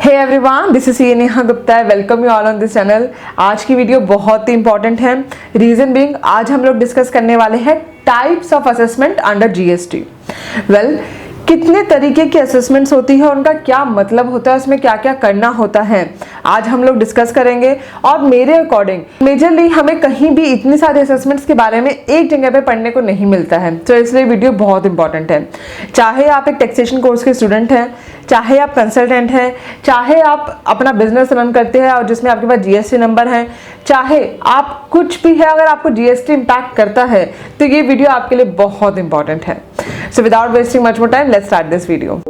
Hey everyone, this is Neha Gupta. Welcome you all on this channel. आज की video बहुत ही इंपॉर्टेंट है। रीजन बीइंग, आज हम लोग डिस्कस करने वाले हैं types of assessment under GST. Well, कितने तरीके की असेसमेंट्स होती है, उनका क्या मतलब होता है, उसमें क्या क्या करना होता है, आज हम लोग डिस्कस करेंगे। और मेरे अकॉर्डिंग मेजरली हमें कहीं भी इतनी सारे असेसमेंट्स के बारे में एक जगह पे पढ़ने को नहीं मिलता है, तो इसलिए वीडियो बहुत इंपॉर्टेंट है। चाहे आप एक टैक्सेशन कोर्स के स्टूडेंट हैं, चाहे आप कंसल्टेंट हैं, चाहे आप अपना बिजनेस रन करते हैं और जिसमें आपके पास जीएसटी नंबर है, चाहे आप कुछ भी है, अगर आपको जीएसटी इम्पैक्ट करता है तो ये वीडियो आपके लिए बहुत इंपॉर्टेंट है। So without wasting much more time, let's start this video.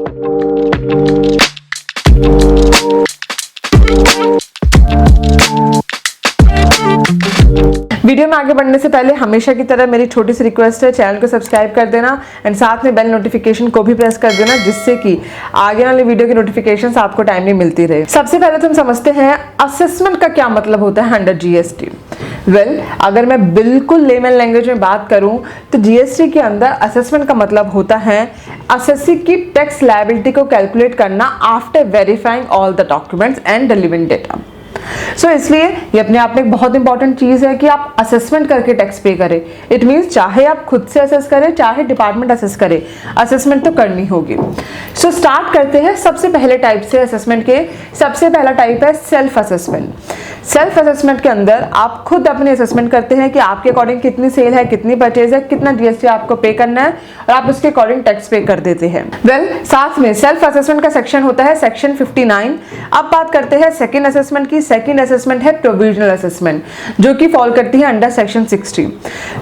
Video में आगे बढ़ने से पहले हमेशा की तरह मेरी छोटी सी रिक्वेस्ट है, चैनल को सब्सक्राइब कर देना एंड साथ में बेल नोटिफिकेशन को भी प्रेस कर देना, जिससे कि आगे वाली वीडियो की नोटिफिकेशंस आपको टाइमली मिलती रहे। सबसे पहले तो हम समझते हैं असेसमेंट का क्या मतलब होता है अंडर जीएसटी। वेल, अगर मैं बिल्कुल लेमन लैंग्वेज में बात करूं तो जीएसटी के अंदर असेसमेंट का मतलब होता है असेसी की टैक्स लायबिलिटी को कैलकुलेट करना after verifying all the documents and relevant data. So इसलिए ये अपने आप में एक बहुत इंपॉर्टेंट चीज है कि आप असेसमेंट करके टैक्स पे करें। इट मींस चाहे आप खुद से असेस करें, चाहे डिपार्टमेंट असेस करे, असेसमेंट तो करनी होगी। सो स्टार्ट करते हैं सबसे पहले टाइप से असेसमेंट के। सबसे पहला टाइप है सेल्फ असेसमेंट। सेल्फ असेसमेंट के अंदर आप खुद अपनी असेसमेंट करते हैं कि आपके अकॉर्डिंग कितनी सेल है, कितनी परचेज है, कितना जीएसटी आपको पे करना है और आप उसके अकॉर्डिंग टैक्स पे कर देते हैं। वेल, साथ में सेल्फ असेसमेंट का सेक्शन होता है सेक्शन 59। अब बात करते हैं सेकंड असेसमेंट की। सेकंड असेसमेंट है प्रोविजनल असेसमेंट, जो कि फॉल करती है अंडर सेक्शन 60।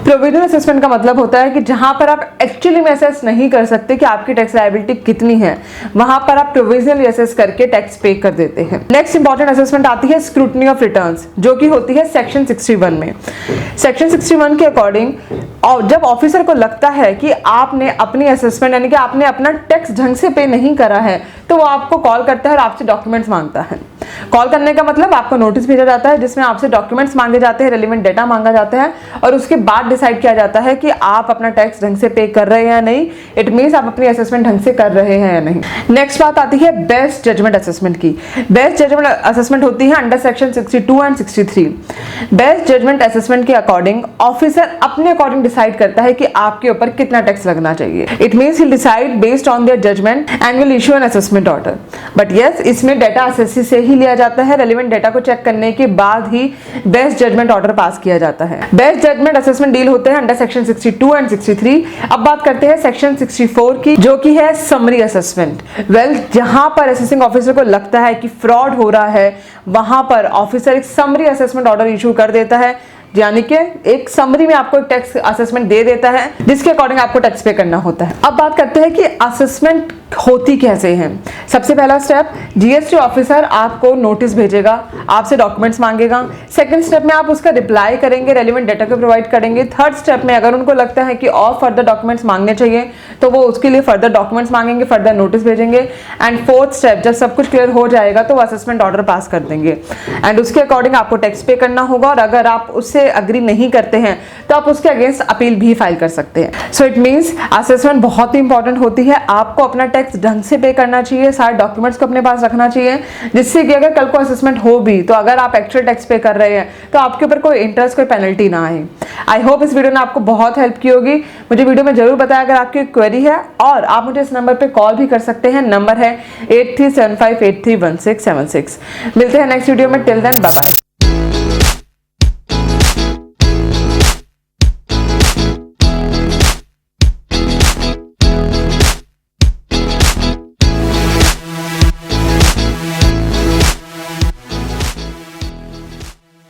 प्रोविजनल असेसमेंट का मतलब होता है कि जहां पर आप एक्चुअली में असेस नहीं कर सकते कि आपकी टैक्स लायबिलिटी कितनी है, वहां पर आप प्रोविजनली असेस करके टैक्स पे कर देते हैं। नेक्स्ट इंपॉर्टेंट असेसमेंट आती है स्क्रूटनी ऑफ रिटर्न्स, जो कि होती है सेक्शन 61 में। सेक्शन 61 के अकॉर्डिंग जब ऑफिसर को लगता है कि आपने अपनी असेसमेंट यानी कि आपने अपना टैक्स ढंग से पे नहीं करा है, तो वो आपको कॉल करता है और आपसे डॉक्यूमेंट्स मांगता है। कॉल करने का मतलब आपको नोटिस भेजा जाता है जिसमें आपसे डॉक्यूमेंट्स मांगे जाते हैं, रेलेवेंट डेटा मांगा जाता है और उसके बाद डिसाइड किया जाता है कि आप अपना टैक्स ढंग से पे कर रहे हैं या नहीं। इट मींस आप अपनी असेसमेंट ढंग से कर रहे हैं या नहीं। नेक्स्ट बात आती है बेस्ट जजमेंट असेसमेंट की। बेस्ट जजमेंट असेसमेंट होती है under section 62 and 63। Best judgement assessment के अकॉर्डिंग ऑफिसर अपने अकॉर्डिंग डिसाइड करता है कि आपके ऊपर कितना टैक्स लगना चाहिए। It means he decide based on their judgement and will issue an assessment order. But yes, इसमें डेटा असेसी से ही लिया जाता है। रेलेवेंट डेटा को चेक करने के बाद ही बेस्ट जजमेंट ऑर्डर पास किया जाता है। बेस्ट जजमेंट असेसमेंट डील होते हैं अंडर सेक्शन 62 एंड 63। अब बात करते हैं सेक्शन 64 की, जो कि है समरी असेसमेंट। वेल, जहां पर असेसिंग ऑफिसर को लगता है कि फ्रॉड हो रहा है, वहां पर ऑफिसर एक समरी असेसमेंट ऑर्डर इशू कर देता है, यानी कि एक समरी में आपको एक टैक्स असेसमेंट दे देता है जिसके अकॉर्डिंग आपको टैक्स पे करना होता है। अब बात करते हैं कि असेसमेंट होती कैसे है। सबसे पहला स्टेप, जीएसटी ऑफिसर आपको नोटिस भेजेगा, आपसे डॉक्यूमेंट्स मांगेगा। सेकंड स्टेप में आप उसका रिप्लाई करेंगे, रेलेवेंट डेटा को प्रोवाइड करेंगे। थर्ड स्टेप में अगर उनको लगता है कि और फर्दर डॉक्यूमेंट्स मांगने चाहिए तो वो उसके लिए फर्दर डॉक्यूमेंट्स मांगेंगे, फर्दर नोटिस भेजेंगे। एंड फोर्थ स्टेप, जब सब कुछ क्लियर हो जाएगा तो वो असेसमेंट ऑर्डर पास कर देंगे एंड उसके अकॉर्डिंग आपको टैक्स पे करना होगा। और अगर आप उससे अग्री नहीं करते हैं तो आप उसके अगेंस्ट अपील भी फाइल कर सकते हैं। सो इट मींस असेसमेंट बहुत ही इंपॉर्टेंट होती है। आपको अपना टैक्स ढंग से पे करना चाहिए, सारे डॉक्यूमेंट्स को अपने पास रखना चाहिए, जिससे कि अगर कल को असेसमेंट हो भी तो अगर आप एक्चुअल टैक्स पे कर रहे हैं तो आपके ऊपर कोई इंटरेस्ट, कोई पेनल्टी ना आए। आई होप इस वीडियो ने आपको बहुत हेल्प की होगी। मुझे वीडियो में जरूर बताया अगर आपकी क्वेरी है, और आप मुझे इस नंबर पे कॉल भी कर सकते हैं। नंबर है 8375831676। मिलते हैं नेक्स्ट वीडियो में। Till then, bye bye.